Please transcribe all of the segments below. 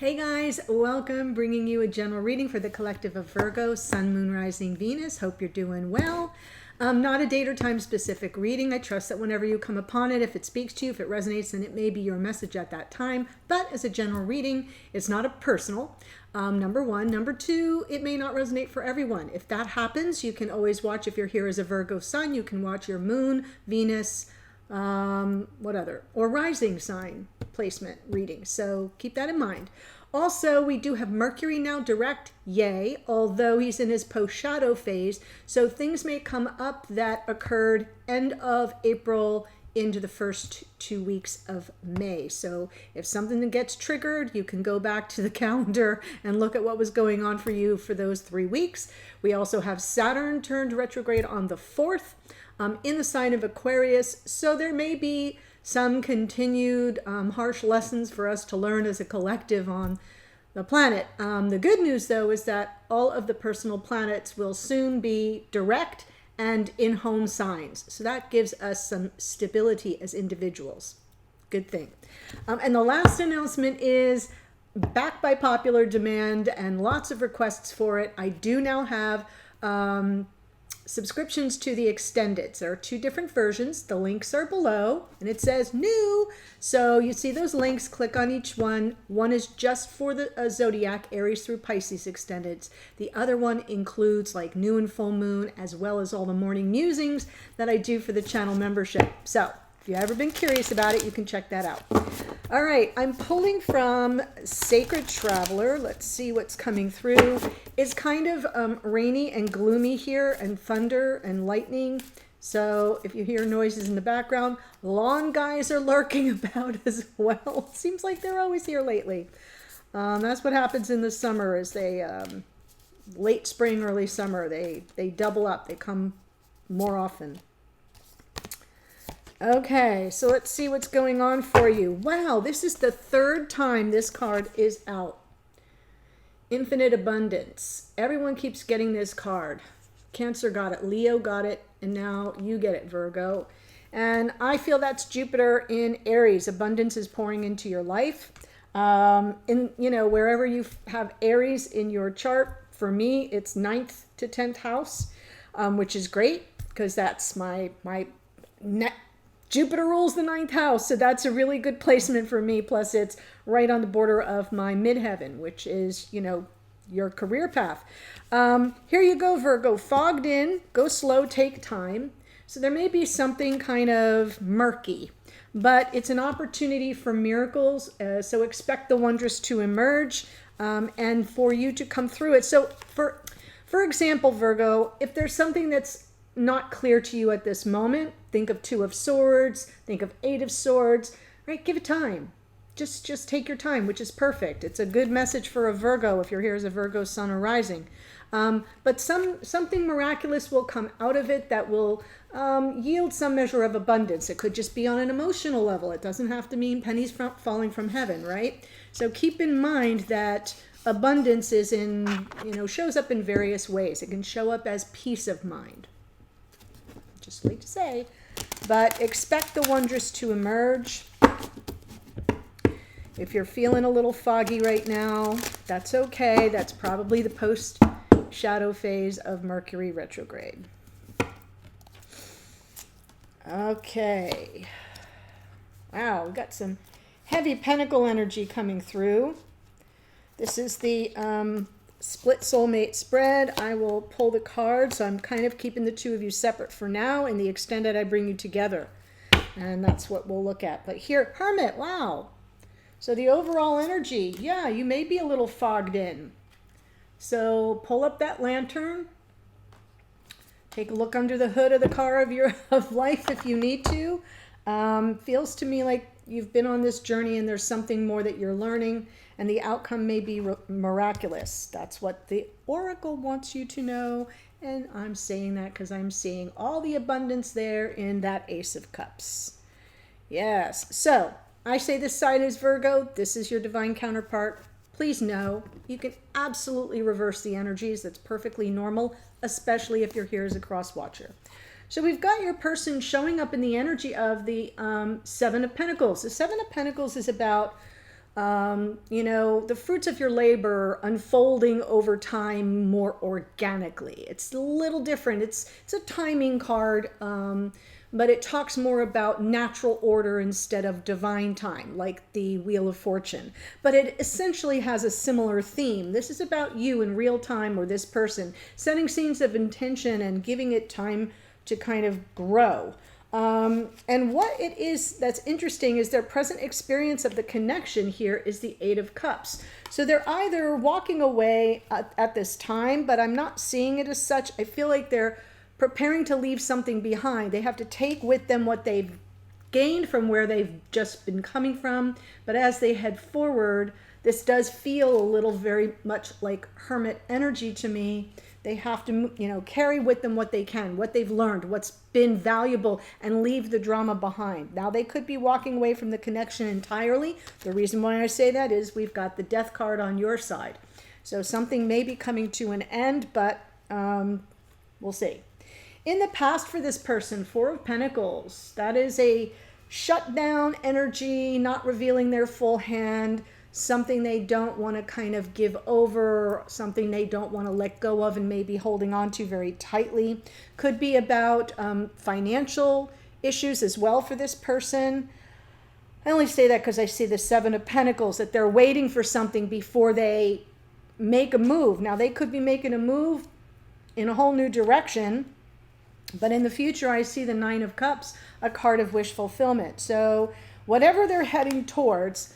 Hey guys, welcome, bringing you a general reading for the collective of Virgo, Sun, Moon, Rising, Venus. Hope you're doing well. Not a date or time specific reading. I trust that whenever you come upon it, if it speaks to you, if it resonates, then it may be your message at that time. But as a general reading, it's not a personal. Number one. Number two, it may not resonate for everyone. If that happens, you can always watch, if you're here as a Virgo Sun, you can watch your Moon, Venus, or rising sign placement reading. So keep that in mind. Also, we do have Mercury now direct, yay, although he's in his post-shadow phase. So things may come up that occurred end of April into the first 2 weeks of May. So if something gets triggered, you can go back to the calendar and look at what was going on for you for those 3 weeks. We also have Saturn turned retrograde on the 4th in the sign of Aquarius. So there may be some continued harsh lessons for us to learn as a collective on the planet. The good news, though, is that all of the personal planets will soon be direct and in home signs. So that gives us some stability as individuals. Good thing. And the last announcement is, backed by popular demand and lots of requests for it, I do now have subscriptions to the extendeds. There are 2 different versions. The links are below and it says new. So you see those links, click on each one. One is just for the zodiac, Aries through Pisces extendeds. The other one includes like new and full moon, as well as all the morning musings that I do for the channel membership. So if you've ever been curious about it, you can check that out. All right, I'm pulling from Sacred Traveler. Let's see what's coming through. It's kind of rainy and gloomy here, and thunder and lightning. So if you hear noises in the background, lawn guys are lurking about as well. Seems like they're always here lately. That's what happens in the summer, is they, late spring, early summer, they double up. They come more often. Okay, so let's see what's going on for you. Wow, this is the 3rd time this card is out. Infinite Abundance. Everyone keeps getting this card. Cancer got it, Leo got it, and now you get it, Virgo. And I feel that's Jupiter in Aries. Abundance is pouring into your life. Wherever you have Aries in your chart, for me, it's 9th to 10th house, which is great because that's my Jupiter rules the 9th house, so that's a really good placement for me. Plus, it's right on the border of my midheaven, which is, your career path. Here you go, Virgo. Fogged in, go slow, take time. So there may be something kind of murky, but it's an opportunity for miracles. So expect the wondrous to emerge and for you to come through it. So for example, Virgo, if there's something that's not clear to you at this moment, think of 2 of Swords, think of 8 of Swords, right? Give it time. Just take your time, which is perfect. It's a good message for a Virgo if you're here as a Virgo Sun or Rising. But something miraculous will come out of it that will yield some measure of abundance. It could just be on an emotional level. It doesn't have to mean pennies falling from heaven, right? So keep in mind that abundance is shows up in various ways. It can show up as peace of mind. Just late to say, but expect the wondrous to emerge. If you're feeling a little foggy right now, that's okay. That's probably the post-shadow phase of Mercury retrograde. Okay. Wow, we've got some heavy pentacle energy coming through. This is the split soulmate spread. I will pull the cards. So I'm kind of keeping the 2 of you separate for now. In the extended, I bring you together. And that's what we'll look at. But here, Hermit, wow. So the overall energy, yeah, you may be a little fogged in. So pull up that lantern. Take a look under the hood of the car of life if you need to. Feels to me like you've been on this journey and there's something more that you're learning, and the outcome may be miraculous. That's what the Oracle wants you to know, and I'm saying that because I'm seeing all the abundance there in that Ace of Cups. Yes, so I say this side is Virgo. This is your divine counterpart. Please know you can absolutely reverse the energies. That's perfectly normal, especially if you're here as a cross watcher. So we've got your person showing up in the energy of the 7 of Pentacles. The 7 of Pentacles is about You know, the fruits of your labor unfolding over time more organically. It's a little different. It's a timing card, but it talks more about natural order instead of divine time, like the Wheel of Fortune. But it essentially has a similar theme. This is about you in real time, or this person setting scenes of intention and giving it time to kind of grow. And what it is that's interesting is their present experience of the connection here is the Eight of Cups. So they're either walking away at this time, but I'm not seeing it as such. I feel like they're preparing to leave something behind. They have to take with them what they've gained from where they've just been coming from. But as they head forward, this does feel a little very much like hermit energy to me. They have to, you know, carry with them what they can, what they've learned, what's been valuable, and leave the drama behind. Now, they could be walking away from the connection entirely. The reason why I say that is we've got the Death card on your side. So something may be coming to an end, but we'll see. In the past for this person, Four of Pentacles, that is a shutdown energy, not revealing their full hand, something they don't want to kind of give over, something they don't want to let go of and maybe holding on to very tightly. Could be about financial issues as well for this person. I only say that because I see the Seven of Pentacles, that they're waiting for something before they make a move. Now, they could be making a move in a whole new direction, but in the future, I see the Nine of Cups, a card of wish fulfillment. So whatever they're heading towards,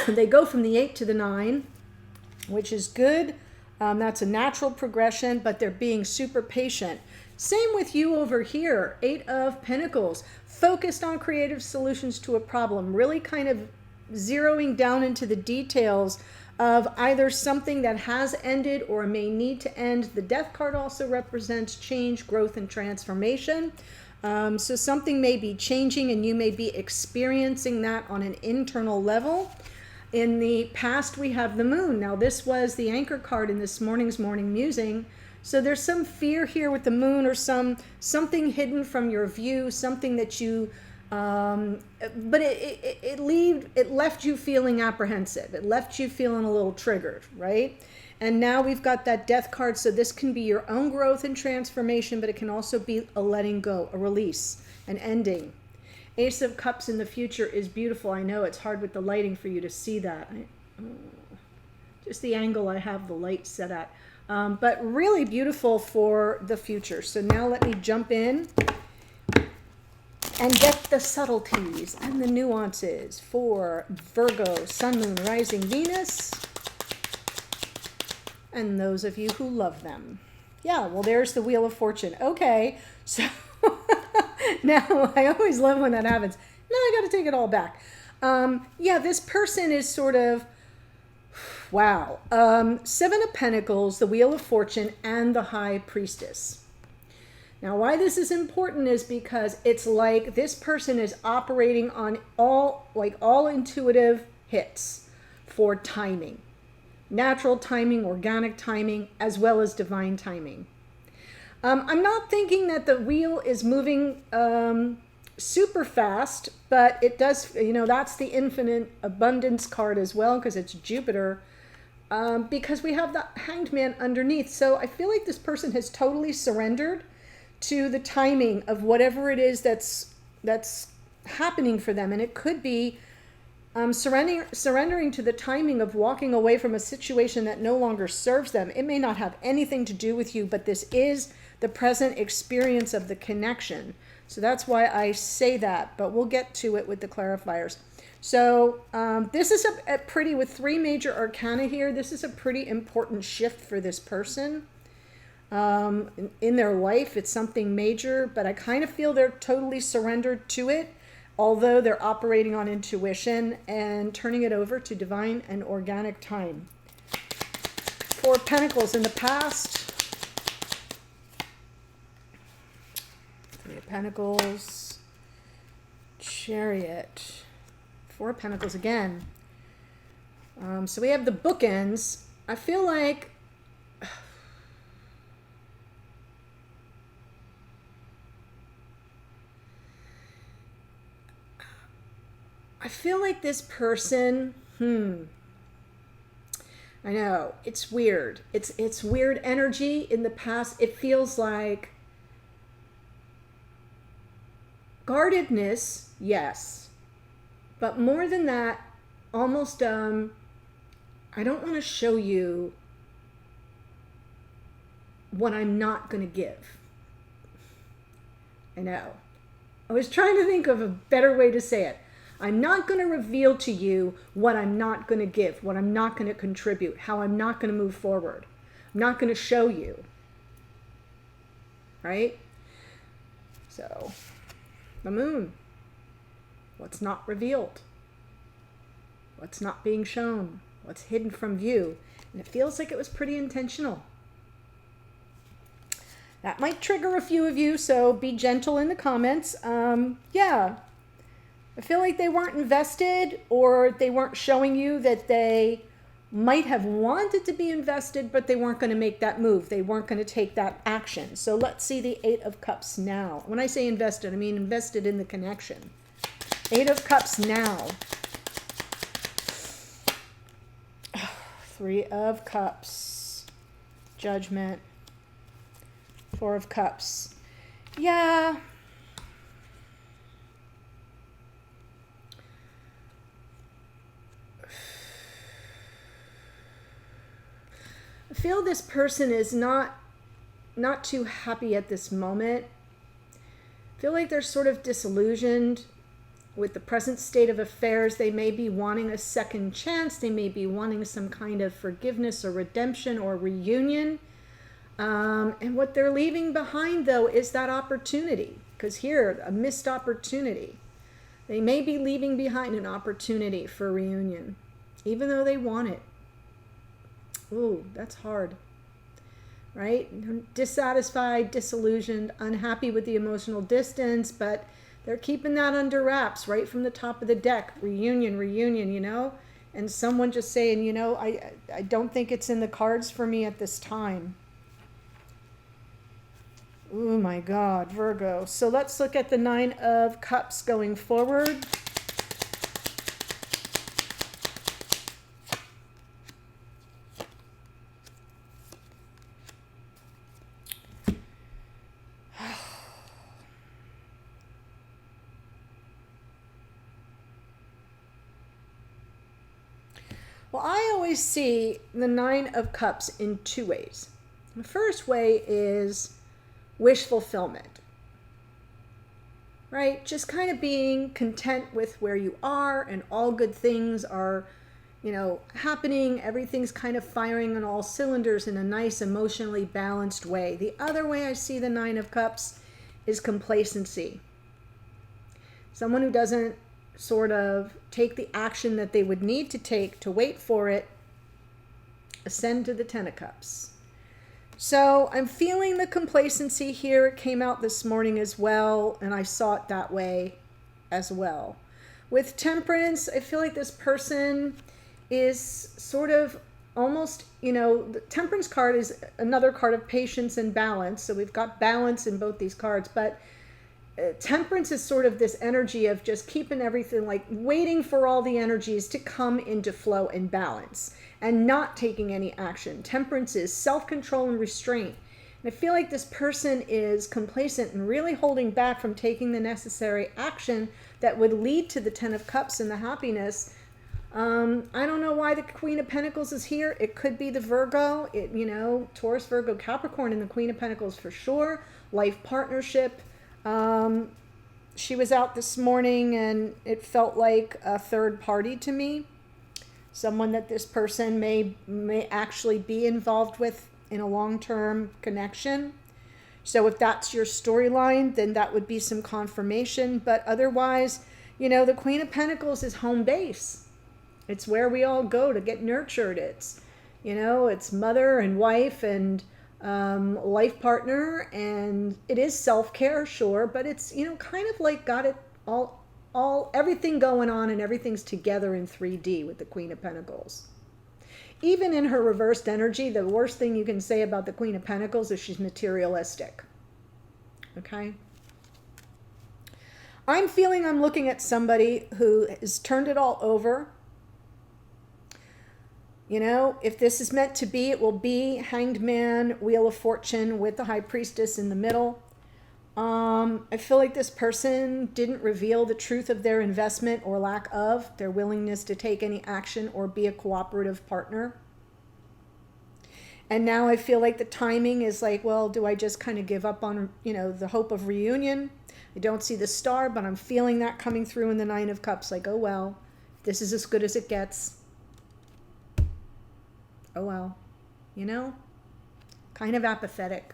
they go from the 8 to the 9, which is good. That's a natural progression, but they're being super patient. Same with you over here, Eight of Pentacles, focused on creative solutions to a problem, really kind of zeroing down into the details of either something that has ended or may need to end. The Death card also represents change, growth, and transformation. So something may be changing and you may be experiencing that on an internal level. In the past, we have the Moon. Now, this was the anchor card in this morning's morning musing. So there's some fear here with the Moon, or something hidden from your view, something that you, but it left you feeling apprehensive. It left you feeling a little triggered, right? And now we've got that Death card. So this can be your own growth and transformation, but it can also be a letting go, a release, an ending. Ace of Cups in the future is beautiful. I know it's hard with the lighting for you to see that. Just the angle I have the light set at. But really beautiful for the future. So now let me jump in and get the subtleties and the nuances for Virgo, Sun, Moon, Rising, Venus, and those of you who love them. Yeah, well, there's the Wheel of Fortune. Okay, so now I always love when that happens. Now I got to take it all back. Yeah, this person is sort of, wow. Seven of Pentacles, the Wheel of Fortune, and the High Priestess. Now, why this is important is because it's like this person is operating on all intuitive hits for timing. Natural timing, organic timing, as well as divine timing. I'm not thinking that the wheel is moving super fast, but it does, you know, that's the infinite abundance card as well, because it's Jupiter, because we have the Hanged Man underneath. So I feel like this person has totally surrendered to the timing of whatever it is that's happening for them. And it could be surrendering to the timing of walking away from a situation that no longer serves them. It may not have anything to do with you, but this is the present experience of the connection. So that's why I say that, but we'll get to it with the clarifiers. So this is a pretty, with three major arcana here, this is a pretty important shift for this person. In their life, it's something major, but I kind of feel they're totally surrendered to it, although they're operating on intuition and turning it over to divine and organic time. Four of Pentacles in the past. Three of Pentacles. Chariot. Four of Pentacles again. So we have the bookends. I feel like this person, I know, it's weird. It's weird energy in the past. It feels like guardedness, yes. But more than that, almost I don't want to show you what I'm not going to give. I know. I was trying to think of a better way to say it. I'm not going to reveal to you what I'm not going to give, what I'm not going to contribute, how I'm not going to move forward. I'm not going to show you. Right? So, the moon. What's not revealed? What's not being shown? What's hidden from view? And it feels like it was pretty intentional. That might trigger a few of you, so be gentle in the comments. Yeah, I feel like they weren't invested, or they weren't showing you that they might have wanted to be invested, but they weren't going to make that move. They weren't going to take that action. So let's see the Eight of Cups now. When I say invested, I mean invested in the connection. Eight of Cups now. Three of Cups. Judgment. Four of Cups. Yeah. I feel this person is not too happy at this moment. I feel like they're sort of disillusioned with the present state of affairs. They may be wanting a second chance. They may be wanting some kind of forgiveness or redemption or reunion. And what they're leaving behind, though, is that opportunity. Because here, a missed opportunity. They may be leaving behind an opportunity for reunion, even though they want it. Ooh, that's hard. Right? Dissatisfied, disillusioned, unhappy with the emotional distance, but they're keeping that under wraps right from the top of the deck. Reunion, reunion, you know? And someone just saying, you know, I don't think it's in the cards for me at this time. Oh my God, Virgo. So let's look at the Nine of Cups going forward. Well, I always see the Nine of Cups in two ways. The first way is wish fulfillment, right? Just kind of being content with where you are, and all good things are, you know, happening. Everything's kind of firing on all cylinders in a nice, emotionally balanced way. The other way I see the Nine of Cups is complacency. Someone who doesn't sort of take the action that they would need to take to wait for it, ascend to the Ten of Cups. So I'm feeling the complacency here. It came out this morning as well, and I saw it that way as well. With Temperance, I feel like this person is sort of almost, you know, the Temperance card is another card of patience and balance. So we've got balance in both these cards, but Temperance is sort of this energy of just keeping everything, like waiting for all the energies to come into flow and balance and not taking any action. Temperance is self-control and restraint. And I feel like this person is complacent and really holding back from taking the necessary action that would lead to the Ten of Cups and the happiness. I don't know why the Queen of Pentacles is here. It could be the Virgo, you know, Taurus, Virgo, Capricorn, and the Queen of Pentacles for sure. Life partnership. She was out this morning and it felt like a third party to me. Someone that this person may actually be involved with in a long-term connection. So if that's your storyline, then that would be some confirmation. But otherwise, you know, the Queen of Pentacles is home base. It's where we all go to get nurtured. It's, you know, it's mother and wife and life partner, and it is self-care, sure, but it's, you know, kind of like got it all everything going on, and everything's together in 3D with the Queen of Pentacles. Even in her reversed energy, the worst thing you can say about the Queen of Pentacles is she's materialistic. Okay? I'm feeling I'm looking at somebody who has turned it all over, You know, if this is meant to be, it will be. Hanged Man, Wheel of Fortune with the High Priestess in the middle. I feel like this person didn't reveal the truth of their investment or lack of their willingness to take any action or be a cooperative partner. And now I feel like the timing is like, well, do I just kind of give up on, you know, the hope of reunion? I don't see the star, but I'm feeling that coming through in the Nine of Cups. Like, oh, well, this is as good as it gets. Oh, well, you know, kind of apathetic.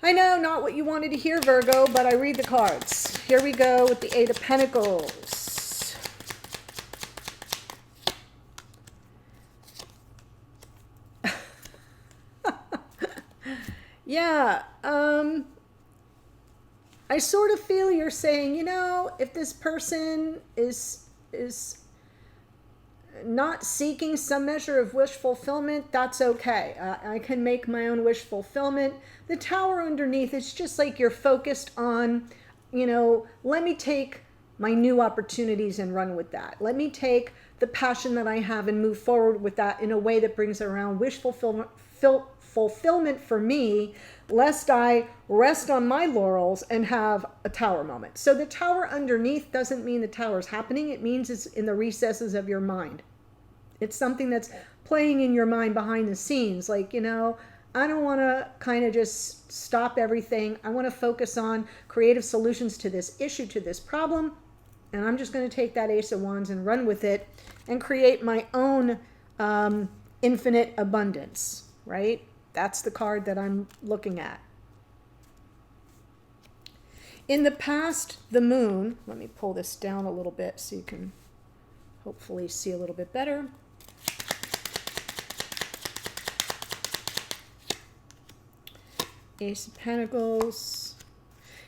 I know, not what you wanted to hear, Virgo, but I read the cards. Here we go with the Eight of Pentacles. Yeah, I sort of feel you're saying, you know, if this person is not seeking some measure of wish fulfillment, that's okay. I can make my own wish fulfillment. The Tower underneath, it's just like you're focused on, you know, let me take my new opportunities and run with that. Let me take the passion that I have and move forward with that in a way that brings around wish fulfillment for me, lest I rest on my laurels and have a tower moment. So the Tower underneath doesn't mean the tower's happening. It means it's in the recesses of your mind. It's something that's playing in your mind behind the scenes. Like, you know, I don't want to kind of just stop everything. I want to focus on creative solutions to this issue, to this problem. And I'm just going to take that Ace of Wands and run with it and create my own infinite abundance, right? That's the card that I'm looking at. In the past, the Moon, let me pull this down a little bit so you can hopefully see a little bit better. Ace of Pentacles.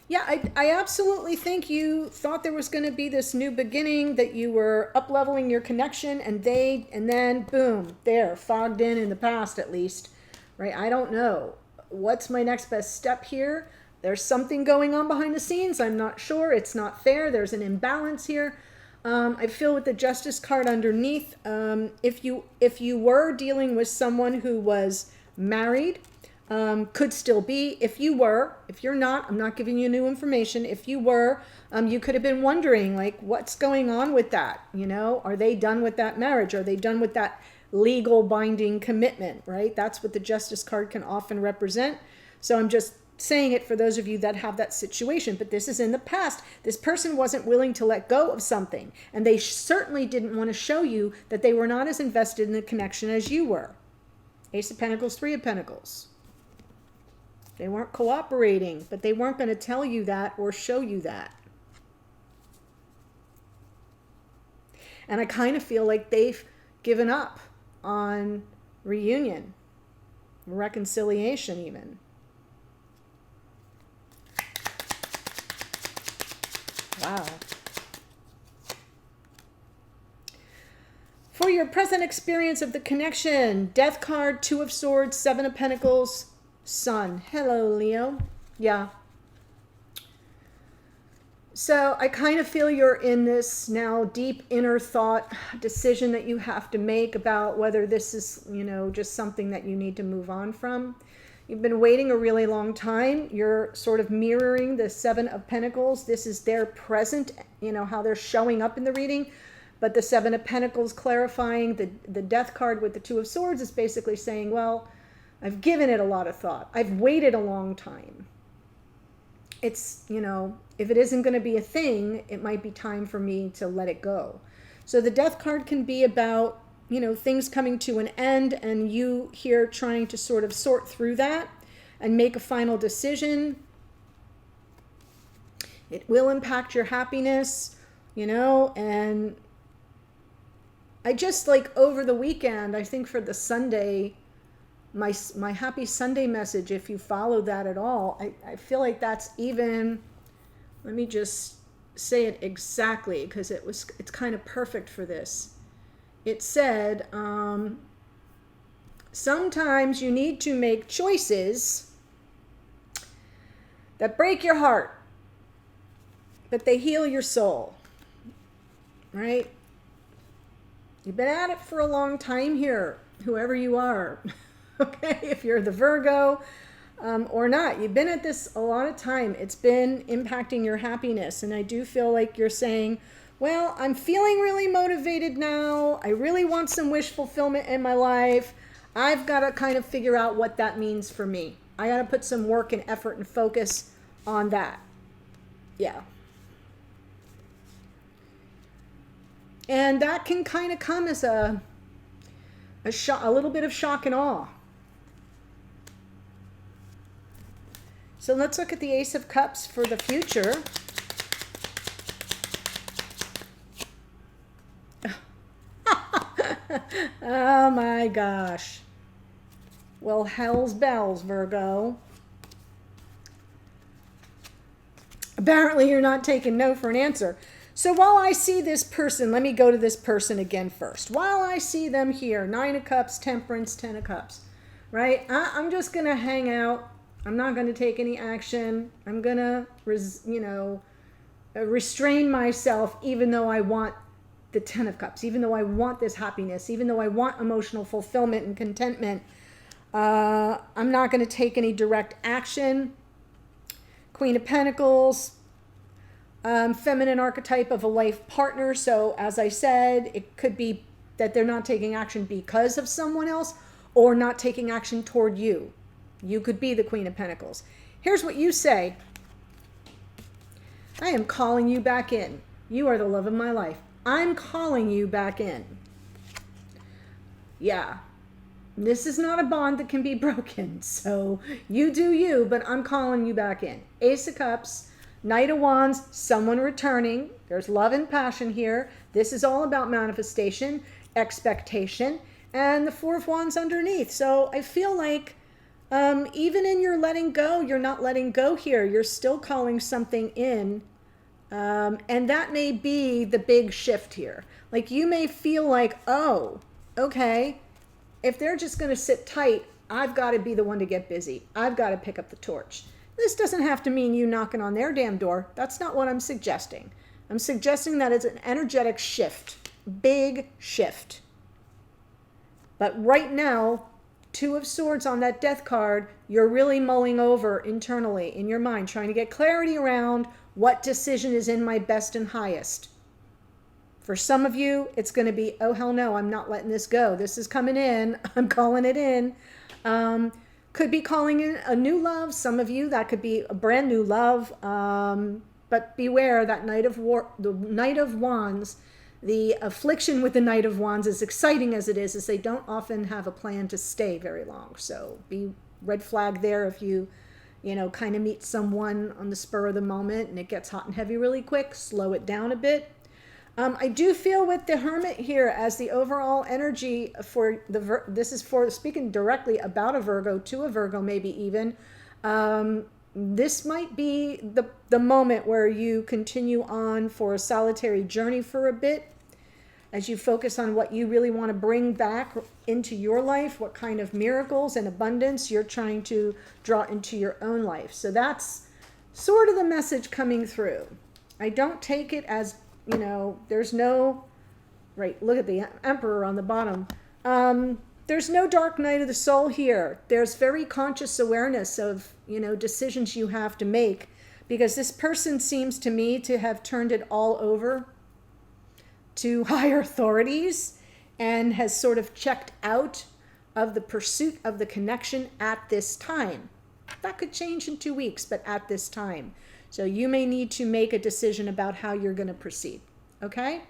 Yeah, I absolutely think you thought there was going to be this new beginning, that you were up-leveling your connection, and then boom, there, fogged in the past at least, right? I don't know. What's my next best step here? There's something going on behind the scenes. I'm not sure. It's not fair. There's an imbalance here. I feel with the Justice card underneath, if you were dealing with someone who was married, could still be. If you're not, I'm not giving you new information. If you were, you could have been wondering, like, what's going on with that? You know, are they done with that marriage? Are they done with that legal binding commitment, right? That's what the Justice card can often represent. So I'm just saying it for those of you that have that situation, but this is in the past. This person wasn't willing to let go of something, and they certainly didn't want to show you that they were not as invested in the connection as you were. Ace of Pentacles, Three of Pentacles. They weren't cooperating, but they weren't going to tell you that or show you that. And I kind of feel like they've given up on reunion, reconciliation even. Wow. For your present experience of the connection, Death card, Two of Swords, Seven of Pentacles, Sun. Hello, Leo. Yeah. So I kind of feel you're in this now deep inner thought decision that you have to make about whether this is, you know, just something that you need to move on from. You've been waiting a really long time. You're sort of mirroring the Seven of Pentacles. This is their present, you know, how they're showing up in the reading. But the Seven of Pentacles clarifying the Death card with the Two of Swords is basically saying, well, I've given it a lot of thought. I've waited a long time. It's, you know, if it isn't going to be a thing, it might be time for me to let it go. So the Death card can be about, you know, things coming to an end and you here trying to sort of sort through that and make a final decision. It will impact your happiness, you know, and I just like over the weekend, I think for the Sunday, my happy Sunday message, if you follow that at all, I feel like that's even, let me just say it exactly because it's kind of perfect for this. It said, sometimes you need to make choices that break your heart, but they heal your soul, right? You've been at it for a long time here, whoever you are. Okay, if you're the Virgo or not, you've been at this a lot of time. It's been impacting your happiness. And I do feel like you're saying, well, I'm feeling really motivated now. I really want some wish fulfillment in my life. I've got to kind of figure out what that means for me. I got to put some work and effort and focus on that. Yeah. And that can kind of come as a little bit of shock and awe. So let's look at the Ace of Cups for the future. Oh my gosh. Well, hell's bells, Virgo. Apparently you're not taking no for an answer. So while I see this person, let me go to this person again first. While I see them here, 9 of Cups, Temperance, 10 of Cups, right? I'm just going to hang out. I'm not going to take any action. I'm going to, restrain myself, even though I want the 10 of Cups, even though I want this happiness, even though I want emotional fulfillment and contentment. I'm not going to take any direct action. Queen of Pentacles, feminine archetype of a life partner. So as I said, it could be that they're not taking action because of someone else or not taking action toward you. You could be the Queen of Pentacles. Here's what you say. I am calling you back in. You are the love of my life. I'm calling you back in. Yeah. This is not a bond that can be broken. So you do you, but I'm calling you back in. Ace of Cups, Knight of Wands, someone returning. There's love and passion here. This is all about manifestation, expectation, and the Four of Wands underneath. So I feel like even in your letting go, you're not letting go here. You're still calling something in. And that may be the big shift here. Like you may feel like, oh, okay, if they're just going to sit tight, I've got to be the one to get busy. I've got to pick up the torch. This doesn't have to mean you knocking on their damn door. That's not what I'm suggesting. I'm suggesting that it's an energetic shift, big shift. But right now, 2 of Swords on that Death card, you're really mulling over internally in your mind, trying to get clarity around what decision is in my best and highest. For some of you, it's going to be, oh, hell no, I'm not letting this go. This is coming in. I'm calling it in. Could be calling in a new love. Some of you, that could be a brand new love. But beware, that the Knight of Wands, the affliction with the Knight of Wands, as exciting as it is they don't often have a plan to stay very long. So be red flag there if you kind of meet someone on the spur of the moment and it gets hot and heavy really quick. Slow it down a bit. I do feel with the Hermit here as the overall energy for this is for speaking directly about a Virgo, to a Virgo maybe even. This might be the moment where you continue on for a solitary journey for a bit as you focus on what you really want to bring back into your life, what kind of miracles and abundance you're trying to draw into your own life. So that's sort of the message coming through. I don't take it as, there's no, right, look at the Emperor on the bottom. There's no dark night of the soul here. There's very conscious awareness of, decisions you have to make, because this person seems to me to have turned it all over to higher authorities and has sort of checked out of the pursuit of the connection at this time. That could change in 2 weeks, but at this time. So you may need to make a decision about how you're going to proceed. Okay?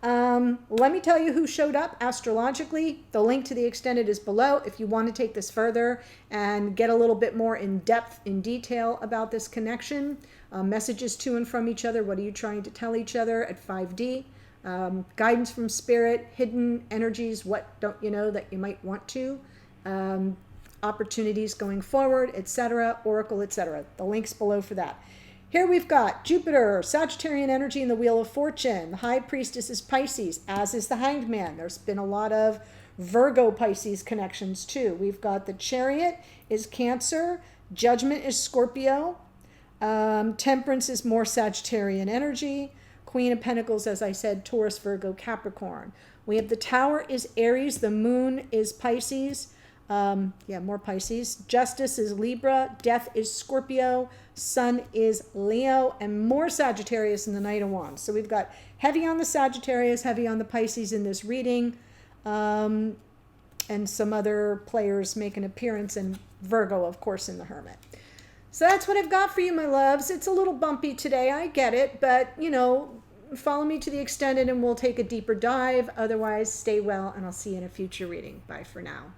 Let me tell you who showed up astrologically. The link to the extended is below if you want to take this further and get a little bit more in depth, in detail about this connection. Messages to and from each other. What are you trying to tell each other at 5D? Guidance from spirit, hidden energies, what don't you know that you might want to, opportunities going forward, etc., oracle, etc. The link's below for that. Here we've got Jupiter, Sagittarian energy in the Wheel of Fortune. The High Priestess is Pisces, as is the Hanged Man. There's been a lot of Virgo Pisces connections too. We've got the Chariot is Cancer, Judgment is Scorpio, Temperance is more Sagittarian energy, Queen of Pentacles, as I said, Taurus, Virgo, Capricorn. We have the Tower is Aries, the Moon is Pisces. More Pisces. Justice is Libra, Death is Scorpio, Sun is Leo, and more Sagittarius in the Knight of Wands. So we've got heavy on the Sagittarius, heavy on the Pisces in this reading, and some other players make an appearance, and Virgo, of course, in the Hermit. So that's what I've got for you, my loves. It's a little bumpy today, I get it, but, you know, follow me to the extended and we'll take a deeper dive. Otherwise, stay well, and I'll see you in a future reading. Bye for now.